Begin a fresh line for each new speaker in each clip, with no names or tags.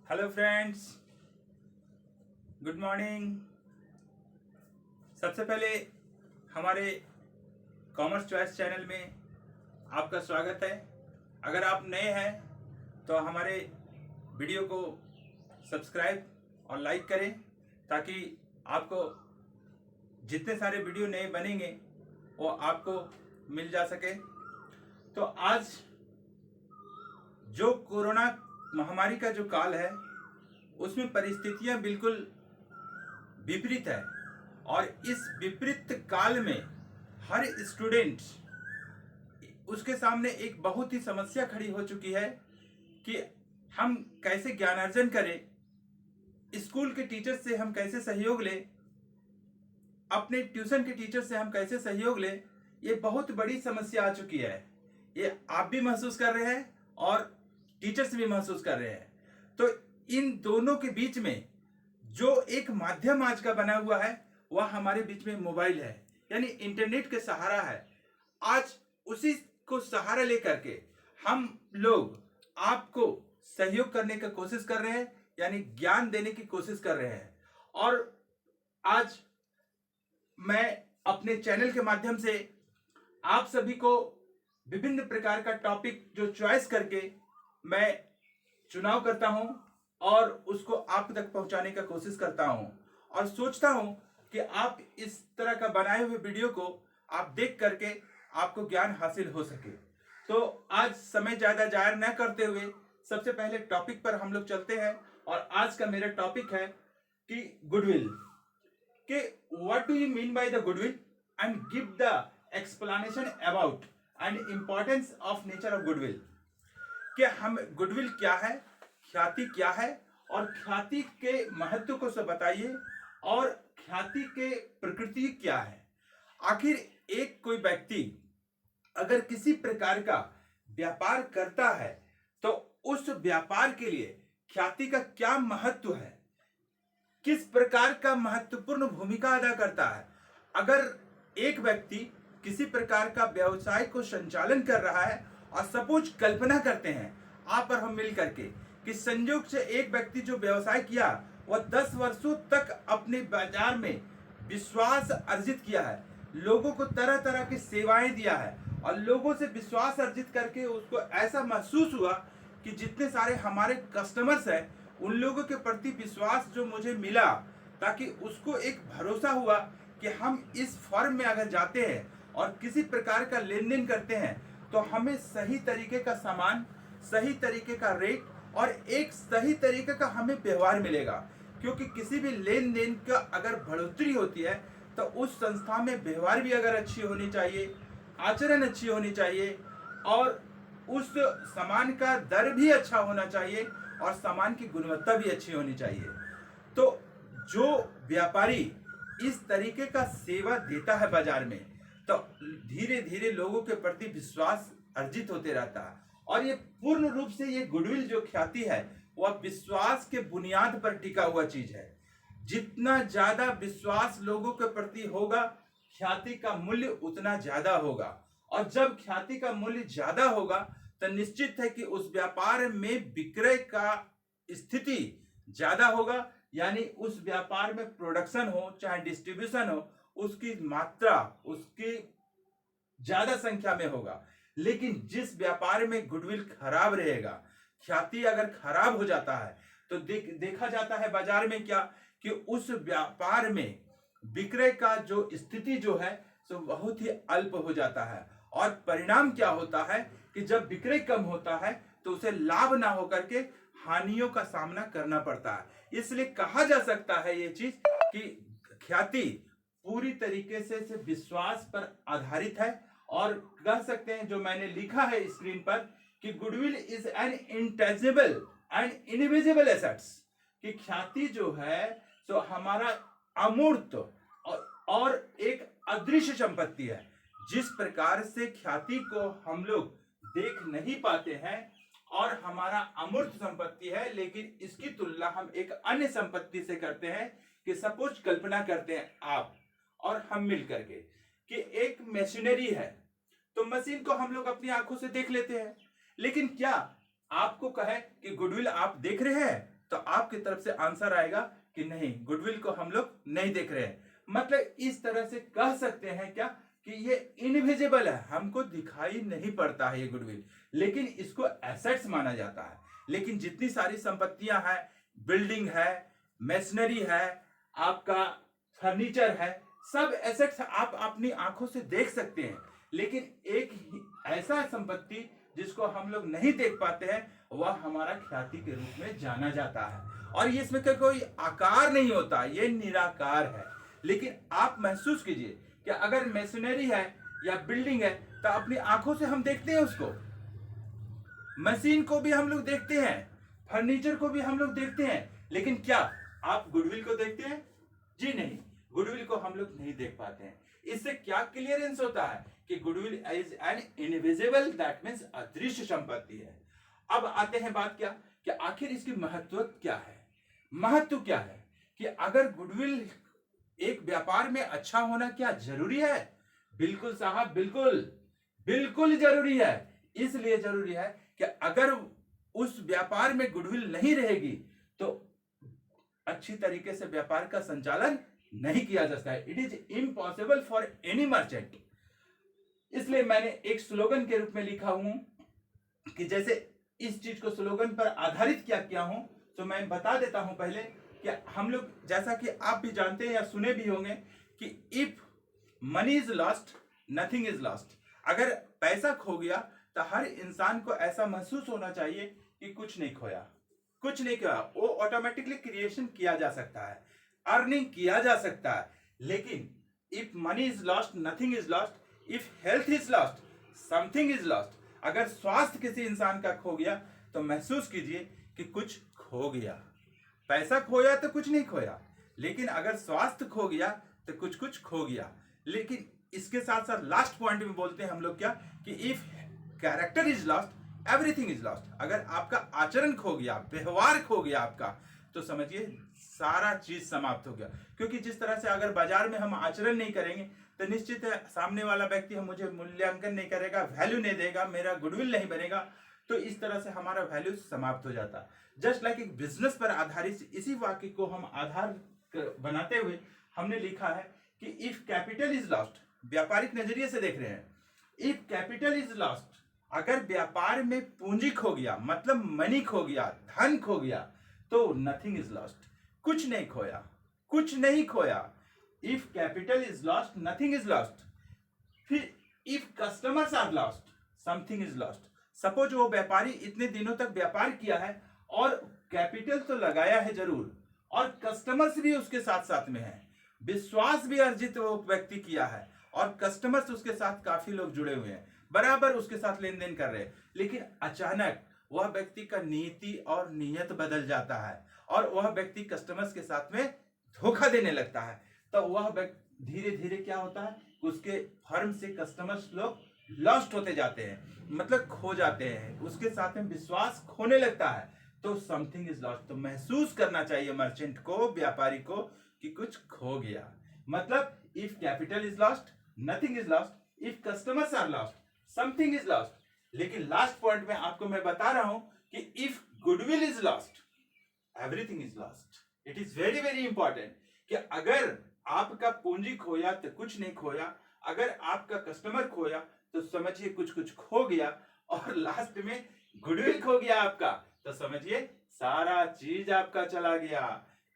Hello friends, good morning. सबसे पहले हमारे कॉमर्स चॉइस चैनल में आपका स्वागत है। अगर आप नए हैं तो हमारे वीडियो को सब्सक्राइब और लाइक करें ताकि आपको जितने सारे वीडियो नए बनेंगे वो आपको मिल जा सके। तो आज जो कोरोना महामारी का जो काल है उसमें परिस्थितियां बिल्कुल विपरीत है और इस विपरीत काल में हर स्टूडेंट उसके सामने एक बहुत ही समस्या खड़ी हो चुकी है कि हम कैसे ज्ञानार्जन करें, स्कूल के टीचर से हम कैसे सहयोग लें, अपने ट्यूशन के टीचर से हम कैसे सहयोग लें। ये बहुत बड़ी समस्या आ चुकी है। ये आप भी महसूस कर रहे हैं और टीचर्स भी महसूस कर रहे हैं। तो इन दोनों के बीच में जो एक माध्यम आज का बना हुआ है वह हमारे बीच में मोबाइल है, यानी इंटरनेट के सहारा है। आज उसी को सहारा लेकर के हम लोग आपको सहयोग करने का कोशिश कर रहे हैं, यानी ज्ञान देने की कोशिश कर रहे हैं। और आज मैं अपने चैनल के माध्यम से आप सभी को विभिन्न प्रकार का टॉपिक जो चॉइस करके मैं चुनाव करता हूं और उसको आप तक पहुंचाने का कोशिश करता हूं और सोचता हूं कि आप इस तरह का बनाए हुए वीडियो को आप देख करके आपको ज्ञान हासिल हो सके। तो आज समय ज्यादा जाया न करते हुए सबसे पहले टॉपिक पर हम लोग चलते हैं और आज का मेरा टॉपिक है कि गुडविल कि what do you mean by the goodwill and give the explanation about and importance of nature of goodwill. कि हम गुडविल क्या है, ख्याति क्या है और ख्याति के महत्व को सब बताइए और ख्याति के प्रकृति क्या है। आखिर एक कोई व्यक्ति अगर किसी प्रकार का व्यापार करता है तो उस व्यापार के लिए ख्याति का क्या महत्व है, किस प्रकार का महत्वपूर्ण भूमिका अदा करता है। अगर एक व्यक्ति किसी प्रकार का व्यवसाय को संचालन कर रहा है और सपोज कल्पना करते हैं आप और हम मिल करके कि संयोग से एक व्यक्ति जो व्यवसाय किया वह 10 वर्षों तक अपने बाजार में विश्वास अर्जित किया है, लोगों को तरह तरह की सेवाएं दिया है और लोगों से विश्वास अर्जित करके उसको ऐसा महसूस हुआ कि जितने सारे हमारे कस्टमर्स हैं उन लोगों के प्रति विश्वास जो मुझे मिला, ताकि उसको एक भरोसा हुआ कि हम इस फर्म में अगर जाते हैं और किसी प्रकार का लेन देन करते हैं तो हमें सही तरीके का सामान, सही तरीके का रेट और एक सही तरीके का हमें व्यवहार मिलेगा। क्योंकि किसी भी लेन देन का अगर बढ़ोतरी होती है तो उस संस्था में व्यवहार भी अगर अच्छी होनी चाहिए, आचरण अच्छी होनी चाहिए और उस सामान का दर भी अच्छा होना चाहिए और सामान की गुणवत्ता भी अच्छी होनी चाहिए। तो जो व्यापारी इस तरीके का सेवा देता है बाजार में तो धीरे धीरे लोगों के प्रति विश्वास अर्जित होते रहता है और ये पूर्ण रूप से ये गुडविल जो ख्याति है वह विश्वास के बुनियाद पर टिका हुआ चीज है। जितना ज्यादा विश्वास लोगों के प्रति होगा ख्याति का मूल्य उतना ज्यादा होगा और जब ख्याति का मूल्य ज्यादा होगा तो निश्चित है कि उस व्यापार में विक्रय का स्थिति ज्यादा होगा, यानी उस व्यापार में प्रोडक्शन हो चाहे डिस्ट्रीब्यूशन हो उसकी मात्रा उसकी ज्यादा संख्या में होगा। लेकिन जिस व्यापार में गुडविल खराब रहेगा, ख्याति अगर खराब हो जाता है तो देखा जाता है बाजार में क्या कि उस व्यापार में विक्रय का जो स्थिति जो है सो बहुत ही अल्प हो जाता है और परिणाम क्या होता है कि जब विक्रय कम होता है तो उसे लाभ ना होकर के हानियों का सामना करना पड़ता है। इसलिए कहा जा सकता है ये चीज कि ख्याति पूरी तरीके से विश्वास पर आधारित है और कह सकते हैं जो मैंने लिखा है स्क्रीन पर कि goodwill is an intangible and invisible assets. कि ख्याति जो है तो हमारा अमूर्त और एक अदृश्य संपत्ति है। जिस प्रकार से ख्याति को हम लोग देख नहीं पाते हैं और हमारा अमूर्त संपत्ति है, लेकिन इसकी तुलना हम एक अन्य संपत्ति से करते हैं कि सपोज कल्पना करते हैं आप और हम मिल करके कि एक मशीनरी है तो मशीन को हम लोग अपनी आंखों से देख लेते हैं, लेकिन क्या आपको कहे कि गुडविल आप देख रहे हैं तो आपकी तरफ से आंसर आएगा कि नहीं, गुडविल को हम लोग नहीं देख रहे हैं। मतलब इस तरह से कह सकते हैं क्या कि ये इनविजिबल है, हमको दिखाई नहीं पड़ता है ये गुडविल, लेकिन इसको एसेट्स माना जाता है। लेकिन जितनी सारी संपत्तियां हैं, बिल्डिंग है, मशीनरी है, आपका फर्नीचर है, सब एसेट्स आप अपनी आंखों से देख सकते हैं। लेकिन एक ऐसा संपत्ति जिसको हम लोग नहीं देख पाते हैं, वह हमारा ख्याति के रूप में जाना जाता है। और ये इसमें कोई आकार नहीं होता, ये निराकार है। लेकिन आप महसूस कीजिए कि अगर मशीनरी है या बिल्डिंग है तो अपनी आंखों से हम देखते हैं उसको, मशीन को भी हम लोग देखते हैं, फर्नीचर को भी हम लोग देखते हैं, लेकिन क्या आप गुडविल को देखते हैं? जी नहीं, गुडविल को हम लोग नहीं देख पाते हैं। इससे क्या क्लियरेंस होता है कि goodwill is an invisible, that means अदृश्य संपत्ति है। अब आते हैं बात क्या कि आखिर इसकी महत्व क्या है। महत्व क्या है कि अगर गुडविल एक व्यापार में अच्छा होना क्या जरूरी है? बिल्कुल साहब, बिल्कुल बिल्कुल जरूरी है। इसलिए जरूरी है कि अगर उस व्यापार में गुडविल नहीं रहेगी तो अच्छी तरीके से व्यापार का संचालन नहीं किया जा सकता है। It is impossible for any merchant. इसलिए मैंने एक स्लोगन के रूप में लिखा हूं कि जैसे इस चीज को स्लोगन पर आधारित क्या किया हूं, तो मैं बता देता हूं पहले कि हम लोग, जैसा कि आप भी जानते हैं या सुने भी होंगे कि if money is lost nothing is lost. अगर पैसा खो गया तो हर इंसान को ऐसा महसूस होना चाहिए कि कुछ नहीं खोया, कुछ नहीं खोया। वो ऑटोमेटिकली क्रिएशन किया जा सकता है, अर्निंग किया जा सकता है। लेकिन if money is lost nothing is lost, if health is lost something is lost. अगर स्वास्थ्य किसी इंसान का खो गया तो महसूस कीजिए कि कुछ खो गया। पैसा खोया तो कुछ नहीं खोया, लेकिन अगर स्वास्थ्य खो गया तो कुछ कुछ खो गया। लेकिन इसके साथ साथ लास्ट पॉइंट में बोलते हैं हम लोग क्या कि if character is lost everything is lost. अगर आपका आचरण खो गया, व्यवहार खो गया आपका, तो समझिए सारा चीज समाप्त हो गया। क्योंकि जिस तरह से अगर बाजार में हम आचरण नहीं करेंगे तो निश्चित है सामने वाला व्यक्ति हम मुझे मूल्यांकन नहीं करेगा, वैल्यू नहीं देगा, मेरा गुडविल नहीं बनेगा, तो इस तरह से हमारा वैल्यू समाप्त हो जाता है। जस्ट लाइक एक बिजनेस पर आधारित इसी वाक्य को हम आधार बनाते हुए हमने लिखा है कि इफ कैपिटल इज लॉस्ट, व्यापारिक नजरिए से देख रहे हैं, इफ कैपिटल इज लॉस्ट, अगर व्यापार में पूंजी खो गया, मतलब मनी खो गया, धन खो गया, तो नथिंग इज लॉस्ट, कुछ नहीं खोया, कुछ नहीं खोया। If capital is lost nothing is lost. फिर if customers are lost something is lost. Suppose वो व्यापारी इतने दिनों तक व्यापार किया है और कैपिटल तो लगाया है जरूर, और कस्टमर्स भी उसके साथ साथ में है, विश्वास भी अर्जित वो व्यक्ति किया है, और कस्टमर्स उसके साथ काफी लोग जुड़े हुए हैं, बराबर उसके साथ लेन देन कर रहे हैं। लेकिन अचानक वह व्यक्ति का नीति और नियत बदल जाता है और वह व्यक्ति कस्टमर्स के साथ में धोखा देने लगता है, तो वह व्यक्ति धीरे धीरे क्या होता है, उसके फर्म से कस्टमर्स लोग लॉस्ट होते जाते हैं, मतलब खो जाते हैं, उसके साथ में विश्वास खोने लगता है, तो समथिंग इज लॉस्ट। तो महसूस करना चाहिए मर्चेंट को, व्यापारी को, कि कुछ खो गया। मतलब if capital is lost nothing is lost, if customers are lost something is lost. लेकिन लास्ट पॉइंट में आपको मैं बता रहा हूं कि if goodwill is lost everything is lost. It is very very important कि अगर आपका पूंजी खोया तो कुछ नहीं खोया, अगर आपका कस्टमर खोया तो समझिए कुछ कुछ खो गया, और लास्ट में गुडविल खो गया आपका, तो समझिए सारा चीज आपका चला गया।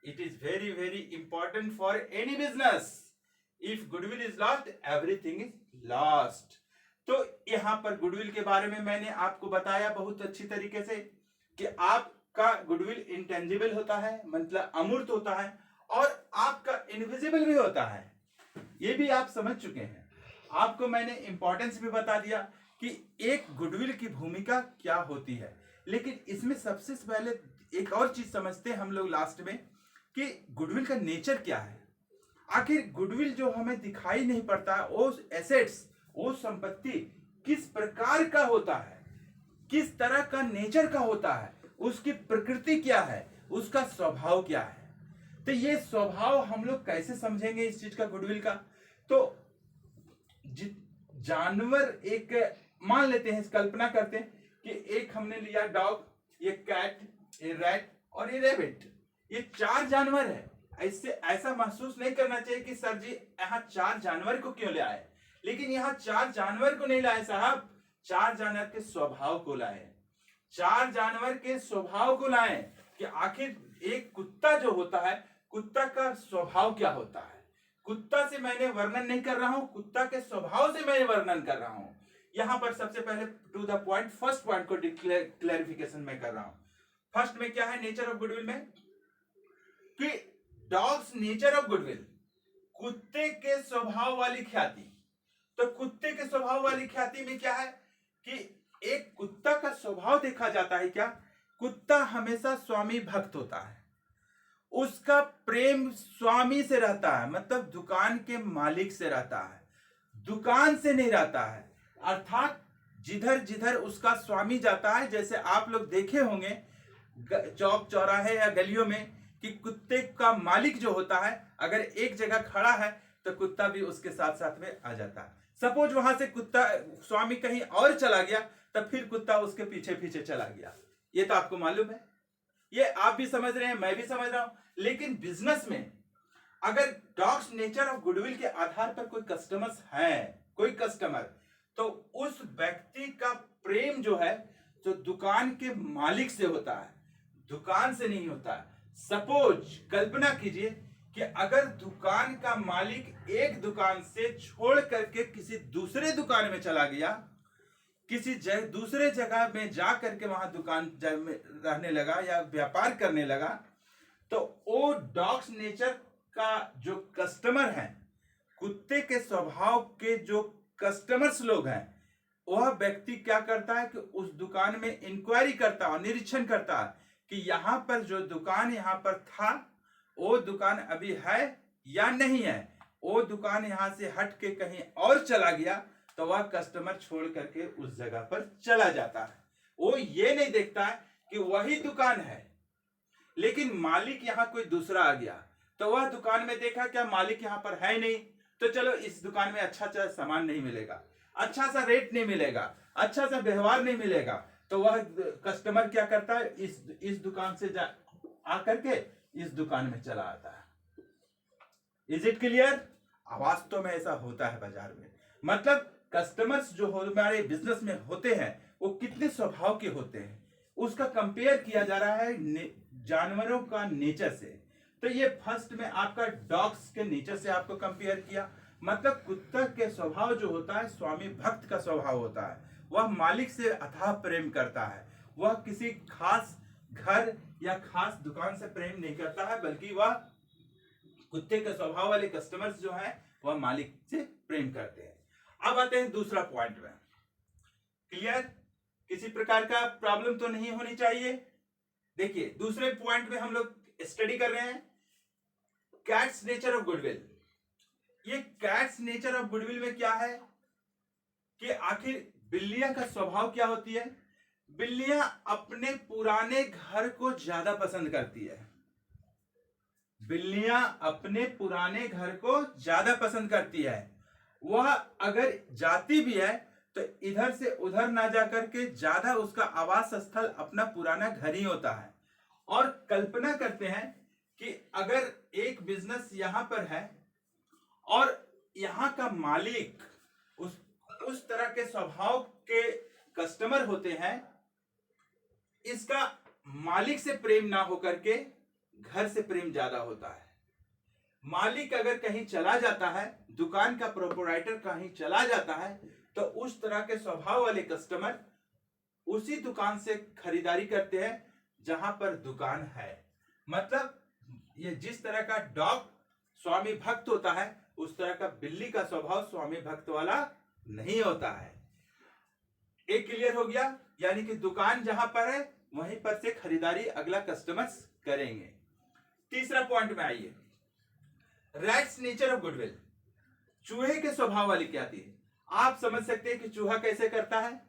It is very very important for any business. If goodwill is lost everything is lost. तो यहां पर गुडविल के बारे में मैंने आपको बताया बहुत अच्छी तरीके से कि आपका गुडविल इंटेंजिबल होता है, मतलब अमूर्त होता है, और आपका इनविजिबल भी होता है, ये भी आप समझ चुके हैं। आपको मैंने इंपॉर्टेंस भी बता दिया कि एक गुडविल की भूमिका क्या होती है। लेकिन इसमें सबसे पहले एक और चीज समझते हैं हम लोग लास्ट में कि गुडविल का नेचर क्या है। आखिर गुडविल जो हमें दिखाई नहीं पड़ता, वो एसेट्स, वो संपत्ति किस प्रकार का होता है, किस तरह का नेचर का होता है, उसकी प्रकृति क्या है, उसका स्वभाव क्या है। तो ये स्वभाव हम लोग कैसे समझेंगे इस चीज का, गुडविल का? तो जानवर, एक मान लेते हैं, कल्पना करते हैं कि एक हमने लिया डॉग, ये कैट, ये रैट, और ये रैबिट, ये 4 जानवर है। ऐसे ऐसा महसूस नहीं करना चाहिए कि सर जी यहाँ 4 जानवर को क्यों ले आए, लेकिन यहाँ 4 जानवर को नहीं लाए साहब, 4 जानवर के स्वभाव को लाए। 4 जानवर के स्वभाव को लाए कि आखिर एक कुत्ता जो होता है, कुत्ता का स्वभाव क्या होता है। कुत्ता से मैंने वर्णन नहीं कर रहा हूं, कुत्ता के स्वभाव से मैं वर्णन कर रहा हूं। यहां पर सबसे पहले to the point, first point को क्लैरिफिकेशन में कर रहा हूं। फर्स्ट में क्या है नेचर ऑफ गुडविल में, कि डॉग्स नेचर ऑफ गुडविल, कुत्ते के स्वभाव वाली ख्याति। तो कुत्ते के स्वभाव वाली ख्याति में क्या है कि एक कुत्ता का स्वभाव देखा जाता है क्या, कुत्ता हमेशा स्वामी भक्त होता है, उसका प्रेम स्वामी से रहता है, मतलब दुकान के मालिक से रहता है, दुकान से नहीं रहता है। अर्थात जिधर जिधर उसका स्वामी जाता है, जैसे आप लोग देखे होंगे चौक चौराहे या गलियों में कि कुत्ते का मालिक जो होता है अगर एक जगह खड़ा है तो कुत्ता भी उसके साथ साथ में आ जाता है। सपोज वहां से कुत्ता स्वामी कहीं और चला गया तब फिर कुत्ता उसके पीछे पीछे चला गया। ये तो आपको मालूम है, ये आप भी समझ रहे हैं, मैं भी समझ रहा हूं। लेकिन बिजनेस में अगर डॉग्स नेचर ऑफ गुडविल के आधार पर कोई कस्टमर्स हैं, कोई कस्टमर, तो उस व्यक्ति का प्रेम जो है तो दुकान के मालिक से होता है, दुकान से नहीं होता है। सपोज कल्पना कीजिए कि अगर दुकान का मालिक एक दुकान से छोड़ करके किसी दूसरे दुकान में चला गया, किसी दूसरे जगह में जा करके वहां दुकान में रहने लगा या व्यापार करने लगा, तो वो डॉग्स नेचर का जो कस्टमर है, कुत्ते के स्वभाव के जो कस्टमर्स लोग हैं, वह व्यक्ति क्या करता है कि उस दुकान में इंक्वायरी करता है, निरीक्षण करता है कि यहां पर जो दुकान यहां पर था वो दुकान अभी है या नहीं है। वो दुकान यहां से हट के कहीं और चला गया तो वह कस्टमर छोड़ करके उस जगह पर चला जाता है। वो ये नहीं देखता है कि वही दुकान है लेकिन मालिक यहां कोई दूसरा आ गया, तो वह दुकान में देखा क्या मालिक यहां पर है नहीं, तो चलो इस दुकान में अच्छा सामान नहीं मिलेगा, अच्छा सा रेट नहीं मिलेगा, अच्छा सा व्यवहार नहीं मिलेगा, तो वह कस्टमर क्या करता है, इस दुकान से आकर के इस दुकान में चला आता है। Is it clear? वास्तव में ऐसा होता है बाजार में। मतलब कस्टमर्स जो हमारे बिजनेस में होते हैं वो कितने स्वभाव के होते हैं, उसका कंपेयर किया जा रहा है जानवरों का नेचर से। तो ये फर्स्ट में आपका डॉग्स के नेचर से आपको कंपेयर किया। मतलब कुत्ता के स्वभाव जो होता है स्वामी भक्त का स्वभाव होता है, वह मालिक से अथाह प्रेम करता है, वह किसी खास घर या खास दुकान से प्रेम नहीं करता है, बल्कि वह कुत्ते के स्वभाव वाले कस्टमर्स जो हैं वह मालिक से प्रेम करते हैं। अब आते हैं दूसरा पॉइंट में। क्लियर? किसी प्रकार का प्रॉब्लम तो नहीं होनी चाहिए। देखिए दूसरे पॉइंट में हम लोग स्टडी कर रहे हैं कैट्स नेचर ऑफ गुडविल। ये कैट्स नेचर ऑफ गुडविल में क्या है कि आखिर बिल्लियां का स्वभाव क्या होती है। बिल्लियां अपने पुराने घर को ज्यादा पसंद करती है, बिल्लियां अपने पुराने घर को ज्यादा पसंद करती है। वह अगर जाती भी है तो इधर से उधर ना जाकर के ज्यादा उसका आवास स्थल अपना पुराना घर ही होता है। और कल्पना करते हैं कि अगर एक बिजनेस यहां पर है और यहां का मालिक उस तरह के स्वभाव के कस्टमर होते हैं, इसका मालिक से प्रेम ना होकर के घर से प्रेम ज्यादा होता है। मालिक अगर कहीं चला जाता है, दुकान का प्रोप्राइटर कहीं चला जाता है, तो उस तरह के स्वभाव वाले कस्टमर उसी दुकान से खरीदारी करते हैं जहां पर दुकान है। मतलब ये जिस तरह का डॉग स्वामी भक्त होता है उस तरह का बिल्ली का स्वभाव स्वामी भक्त वाला नहीं होता है। एक क्लियर हो गया, यानी कि दुकान जहां पर है वहीं पर से खरीदारी अगला कस्टमर्स करेंगे। तीसरा पॉइंट में आइए, रैट्स नेचर ऑफ गुडविल। चूहे के स्वभाव वाली क्या थी। आप समझ सकते हैं कि चूहा कैसे करता है।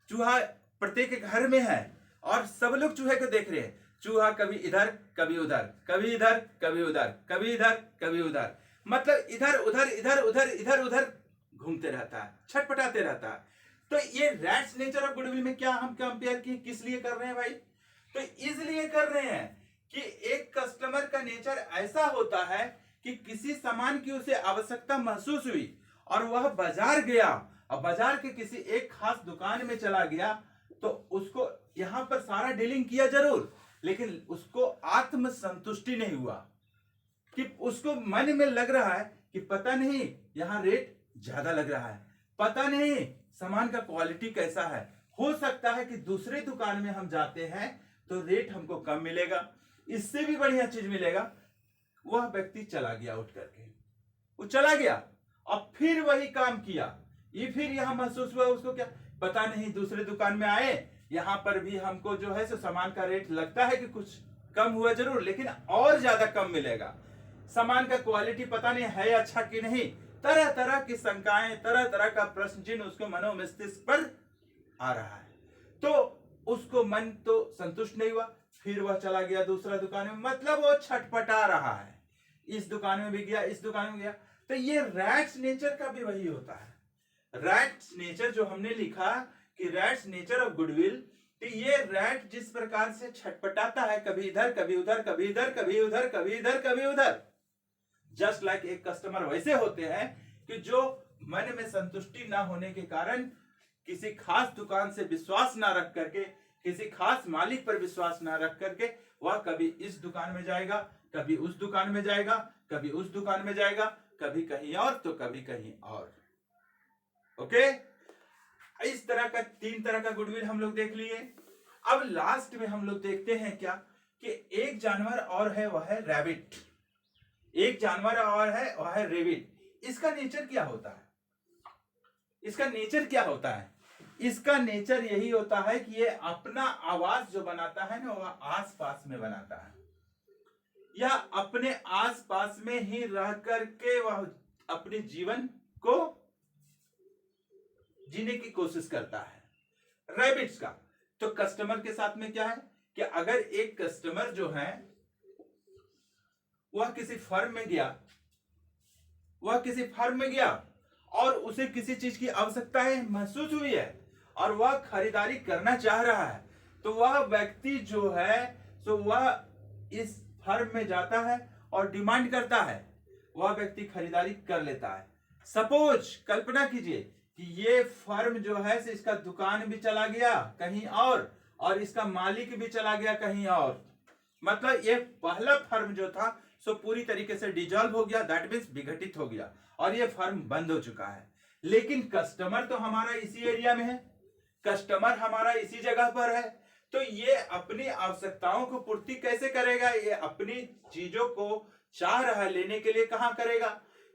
चूहा प्रत्येक घर में है और सब लोग चूहे को देख रहे हैं। चूहा कभी इधर कभी उधर, कभी इधर कभी उधर, कभी इधर कभी उधर, मतलब इधर उधर इधर उधर इधर उधर घूमते रहता है, छटपटाते रहता है। तो ये रैट्स नेचर ऑफ गुडविल में क्या हम कंपेयर किए, किस लिए कर रहे हैं भाई? तो इसलिए कर रहे हैं कि एक कस्टमर का नेचर ऐसा होता है कि किसी सामान की उसे आवश्यकता महसूस हुई और वह बाजार गया और बाजार के किसी एक खास दुकान में चला गया, तो उसको यहां पर सारा डीलिंग किया जरूर, लेकिन उसको आत्म संतुष्टि नहीं हुआ कि उसको मन में लग रहा है कि पता नहीं यहां रेट ज्यादा लग रहा है, पता नहीं सामान का क्वालिटी कैसा है, हो सकता है कि दूसरे दुकान में हम जाते हैं तो रेट हमको कम मिलेगा, इससे भी बढ़िया चीज मिलेगा। वह व्यक्ति चला गया, उठ करके वो चला गया और फिर वही काम किया। ये फिर यहां महसूस हुआ उसको क्या पता नहीं, दूसरे दुकान में आए, यहां पर भी हमको जो है सो सामान का रेट लगता है कि कुछ कम हुआ जरूर, लेकिन और ज्यादा कम मिलेगा, सामान का क्वालिटी पता नहीं है अच्छा कि नहीं, तरह तरह की शंकाएं, तरह तरह का प्रश्न चिन्ह उसको मनोमस्तिष्क पर आ रहा है। तो उसको मन तो संतुष्ट नहीं हुआ, फिर वह चला गया दूसरा दुकान में, मतलब वो छटपटा रहा है, इस दुकान में भी गया, इस दुकान में गया। तो ये रैट्स नेचर का भी वही होता है। रैट्स नेचर जो हमने लिखा कि रैट्स नेचर ऑफ गुडविल, तो ये रैट जिस प्रकार से छटपटाता है, कभी इधर कभी उधर, कभी इधर कभी उधर, कभी इधर कभी उधर, जस्ट लाइक एक कस्टमर वैसे होते हैं कि जो मन में संतुष्टि ना होने के कारण किसी खास दुकान से विश्वास ना रख करके, किसी खास मालिक पर विश्वास ना रख करके वह कभी इस दुकान में जाएगा, कभी उस दुकान में जाएगा, कभी उस दुकान में जाएगा, कभी कहीं और तो कभी कहीं और। ओके, इस तरह का 3 तरह का गुडविल हम लोग देख लिए। अब लास्ट में हम लोग देखते हैं क्या कि एक जानवर और है, वह है रैबिट। एक जानवर और है, वह है रेबिट। इसका नेचर क्या होता है? इसका नेचर क्या होता है? इसका नेचर यही होता है कि ये अपना आवास जो बनाता है ना, वह आसपास में बनाता है, या अपने आसपास में ही रह करके वह अपने जीवन को जीने की कोशिश करता है रैबिट्स का। तो कस्टमर के साथ में क्या है कि अगर एक कस्टमर जो है वह किसी फर्म में गया, और उसे किसी चीज की आवश्यकता है महसूस हुई है और वह खरीदारी करना चाह रहा है, तो वह व्यक्ति जो है तो वह इस फर्म में जाता है और डिमांड करता है, वह व्यक्ति खरीदारी कर लेता है। सपोज कल्पना कीजिए कि ये फर्म जो है से इसका दुकान भी चला गया कहीं और इसका मालिक भी चला गया कहीं और, मतलब ये पहला फर्म जो था सो पूरी तरीके से डिजॉल्व हो गया, दैट मींस विघटित हो गया और ये फर्म बंद हो चुका है। लेकिन कस्टमर तो हमारा इसी एरिया में है, कस्टमर हमारा इसी जगह पर है, तो ये अपनी आवश्यकताओं को पूर्ति कैसे करेगा? ये अपनी चीजों को चाह रहा है लेने के लिए, कहां करेगा?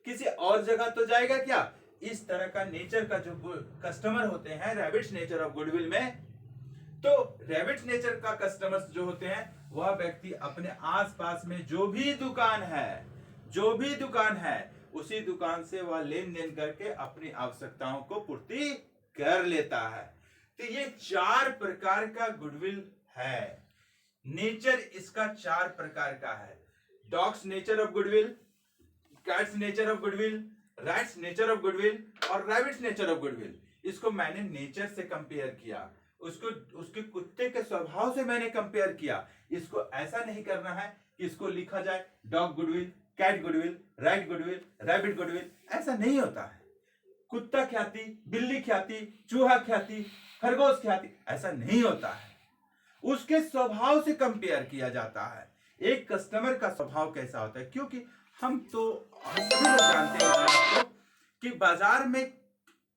किसी और जगह तो जाएगा क्या? इस तरह का नेचर का जो कस्टमर होते हैं रैबिट्स नेचर ऑफ गुडविल में, तो रैबिट्स नेचर का कस्टमर्स जो होते हैं वह व्यक्ति अपने आसपास में जो भी दुकान है उसी दुकान से वह लेन देन करके अपनी आवश्यकताओं को पूर्ति कर लेता है। तो ये 4 प्रकार का गुडविल है। नेचर इसका 4 प्रकार का है। Dogs nature of goodwill, cats nature of goodwill, rats nature of goodwill और रैबिट्स नेचर ऑफ गुडविल। इसको मैंने नेचर से कंपेयर किया, उसके कुत्ते के स्वभाव से मैंने कंपेयर किया। इसको ऐसा नहीं करना है कि इसको लिखा जाए dog goodwill, cat goodwill, rat goodwill, rabbit goodwill, ऐसा नहीं होता है। कुत्ता ख्याति, बिल्ली ख्याति, चूहा ख्याति, खरगोश ख्याति, ऐसा नहीं होता है। उसके स्वभाव से कंपेयर किया जाता है एक कस्टमर का स्वभाव कैसा होता है, क्योंकि हम तो सभी लोग जानते हैं कि बाजार में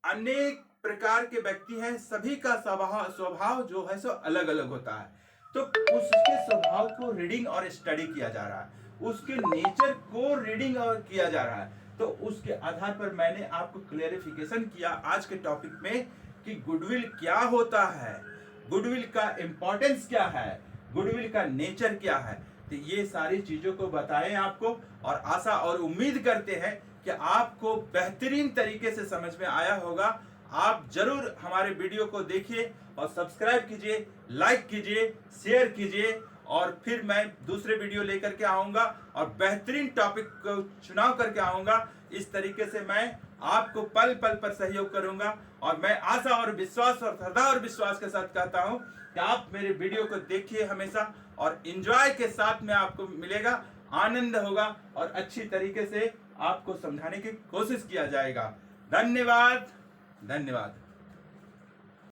अनेक प्रकार के व्यक्ति हैं, सभी का स्वभाव जो है सो अलग अलग होता है। तो उसके स्वभाव को रीडिंग और स्टडी किया जा रहा है, उसके नेचर को रीडिंग और किया जा रहा है। तो उसके आधार पर मैंने आपको क्लेरिफिकेशन किया आज के टॉपिक में कि गुडविल क्या होता है, गुडविल का इंपॉर्टेंस क्या है, गुडविल का नेचर क्या है। तो ये सारी चीजों को बताएं आपको, और आशा और उम्मीद करते हैं कि आपको बेहतरीन तरीके से समझ में आया होगा। आप जरूर हमारे वीडियो को देखिए और सब्सक्राइब कीजिए, लाइक कीजिए, शेयर कीजिए, और फिर मैं दूसरे वीडियो लेकर के आऊंगा और बेहतरीन टॉपिक को चुनाव करके आऊंगा। इस तरीके से मैं आपको पल पल पर सहयोग करूंगा, और मैं आशा और विश्वास और श्रद्धा और विश्वास के साथ कहता हूं कि आप मेरे वीडियो को देखिए हमेशा, और एंजॉय के साथ में आपको मिलेगा, आनंद होगा और अच्छी तरीके से आपको समझाने की कोशिश किया जाएगा। धन्यवाद, धन्यवाद।